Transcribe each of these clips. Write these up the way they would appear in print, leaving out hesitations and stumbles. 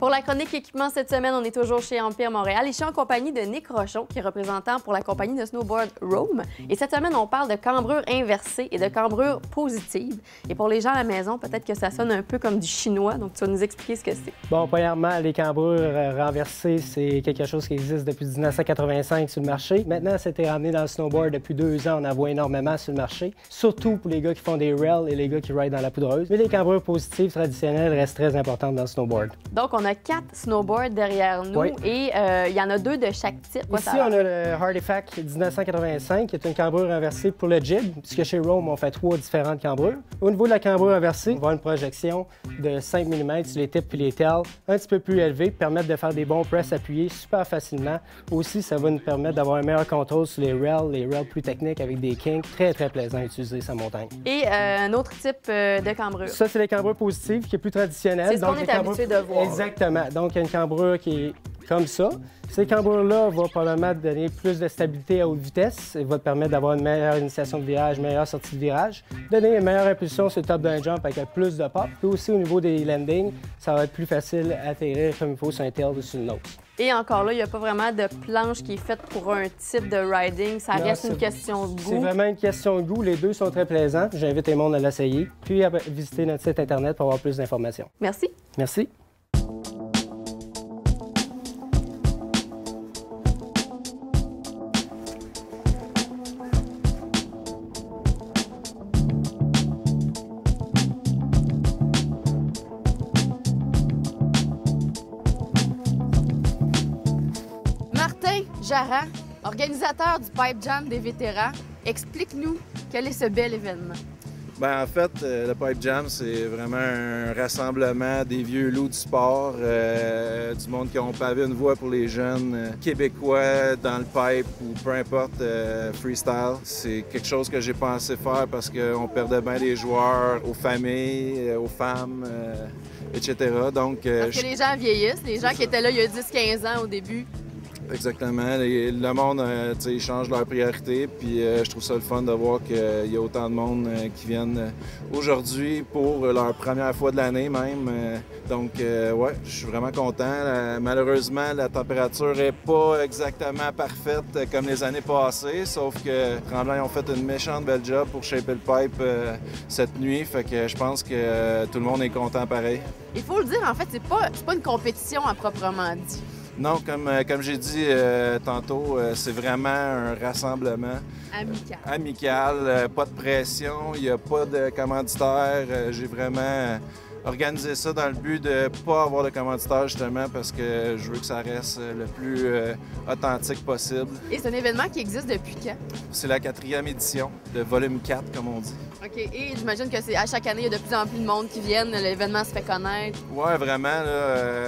Pour la chronique équipement cette semaine, on est toujours chez Empire Montréal et je suis en compagnie de Nick Rochon, qui est représentant pour la compagnie de snowboard Roam. Et cette semaine, on parle de cambrure inversée et de cambrure positive. Et pour les gens à la maison, peut-être que ça sonne un peu comme du chinois, donc tu vas nous expliquer ce que c'est. Bon, premièrement, les cambrures renversées, c'est quelque chose qui existe depuis 1985 sur le marché. Maintenant, c'était ramené dans le snowboard depuis 2 ans. On en voit énormément sur le marché, surtout pour les gars qui font des rails et les gars qui ride dans la poudreuse. Mais les cambrures positives traditionnelles restent très importantes dans le snowboard. Donc, on a 4 snowboards derrière nous et il y en a 2 de chaque type. Ici, on a le Hardifac 1985, qui est une cambrure inversée pour le jib, puisque chez Roam, on fait 3 différentes cambrures. Au niveau de la cambrure inversée, on va avoir une projection de 5 mm sur les tips et les tails, un petit peu plus élevée, permettre de faire des bons press appuyés super facilement. Aussi, ça va nous permettre d'avoir un meilleur contrôle sur les rails plus techniques avec des kinks. Très, très plaisant à utiliser sa montagne. Et un autre type de cambrure. Ça, c'est les cambrures positives, qui est plus traditionnel. C'est ce qu'on est habitué de voir. Exactement. Donc, il y a une cambrure qui est comme ça. Ces cambrures-là vont probablement donner plus de stabilité à haute vitesse et va te permettre d'avoir une meilleure initiation de virage, une meilleure sortie de virage, donner une meilleure impulsion sur le top d'un jump avec plus de pop. Puis aussi, au niveau des landings, ça va être plus facile à atterrir comme il faut sur un tail ou sur une nose. Et encore là, il n'y a pas vraiment de planche qui est faite pour un type de riding. Ça reste une question de goût. C'est vraiment une question de goût. Les deux sont très plaisants. J'invite les monde à l'essayer, puis à visiter notre site Internet pour avoir plus d'informations. Merci. Merci. Martin Jarran, organisateur du Pipe Jam des vétérans, explique-nous quel est ce bel événement. Bien, en fait, le Pipe Jam, c'est vraiment un rassemblement des vieux loups du sport, du monde qui ont pavé une voie pour les jeunes québécois dans le pipe ou peu importe, freestyle. C'est quelque chose que j'ai pensé faire parce qu'on perdait bien des joueurs aux familles, aux femmes, etc. Donc, parce que les gens vieillissent, les gens qui étaient là il y a 10-15 ans au début. Exactement. Le monde, ils changent leurs priorités. Puis je trouve ça le fun de voir qu'il y a autant de monde qui viennent aujourd'hui pour leur première fois de l'année même. Donc, ouais, je suis vraiment content. Malheureusement, la température n'est pas exactement parfaite comme les années passées, sauf que Tremblant, ils ont fait une méchante belle job pour shaper le pipe cette nuit. Fait que je pense que tout le monde est content pareil. Il faut le dire, en fait, c'est pas une compétition à proprement dit. Non, comme j'ai dit tantôt, c'est vraiment un rassemblement amical, pas de pression, il n'y a pas de commanditaire. J'ai vraiment organisé ça dans le but de ne pas avoir de commanditaire, justement, parce que je veux que ça reste le plus authentique possible. Et c'est un événement qui existe depuis quand? C'est la 4e édition, de volume 4, comme on dit. OK. Et j'imagine que à chaque année, il y a de plus en plus de monde qui viennent, l'événement se fait connaître. Oui, vraiment.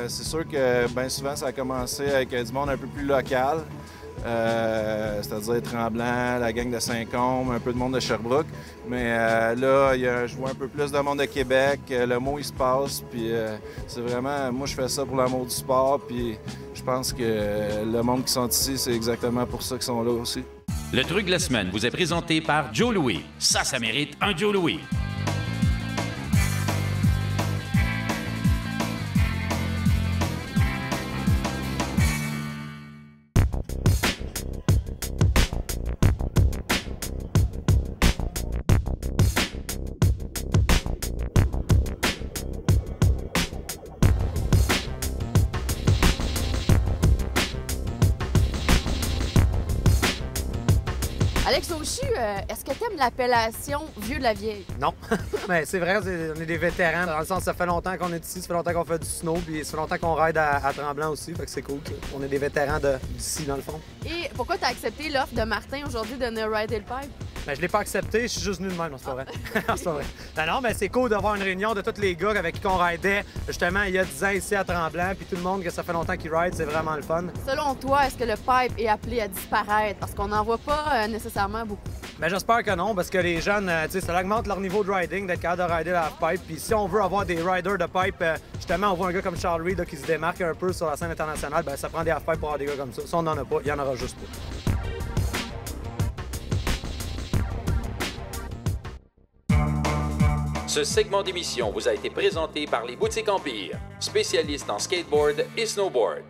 C'est sûr que bien souvent, ça a commencé avec du monde un peu plus local. C'est-à-dire Tremblant, la gang de Saint-Côme, un peu de monde de Sherbrooke. Mais là, je vois un peu plus de monde de Québec. Le mot, il se passe. Puis c'est vraiment... Moi, je fais ça pour l'amour du sport. Puis je pense que le monde qui sont ici, c'est exactement pour ça qu'ils sont là aussi. Le truc de la semaine vous est présenté par Joe Louis. Ça mérite un Joe Louis. Alex Auchu, est-ce que tu aimes l'appellation Vieux de la Vieille? Non, mais c'est vrai, on est des vétérans. Dans le sens, ça fait longtemps qu'on est ici, ça fait longtemps qu'on fait du snow, puis ça fait longtemps qu'on ride à Tremblant aussi, fait que c'est cool. On est des vétérans d'ici, dans le fond. Et pourquoi tu as accepté l'offre de Martin aujourd'hui de ne rider le pipe? Ben, je l'ai pas accepté, je suis juste venu de même, non, c'est pas vrai. Non, c'est pas vrai. Non, mais c'est cool d'avoir une réunion de tous les gars avec qui on ridait, justement, il y a 10 ans ici à Tremblant, puis tout le monde que ça fait longtemps qu'ils ride, c'est vraiment le fun. Selon toi, est-ce que le pipe est appelé à disparaître? Parce qu'on n'en voit pas nécessairement beaucoup. Ben, j'espère que non, parce que les jeunes, tu sais, ça augmente leur niveau de riding, d'être capable de rider la half-pipe. Puis si on veut avoir des riders de pipe, justement, on voit un gars comme Charles Reid là, qui se démarque un peu sur la scène internationale, ben ça prend des half-pipes pour avoir des gars comme ça. Si on n'en a pas, il y en aura juste pas. Ce segment d'émission vous a été présenté par les Boutiques Empire, spécialistes en skateboard et snowboard.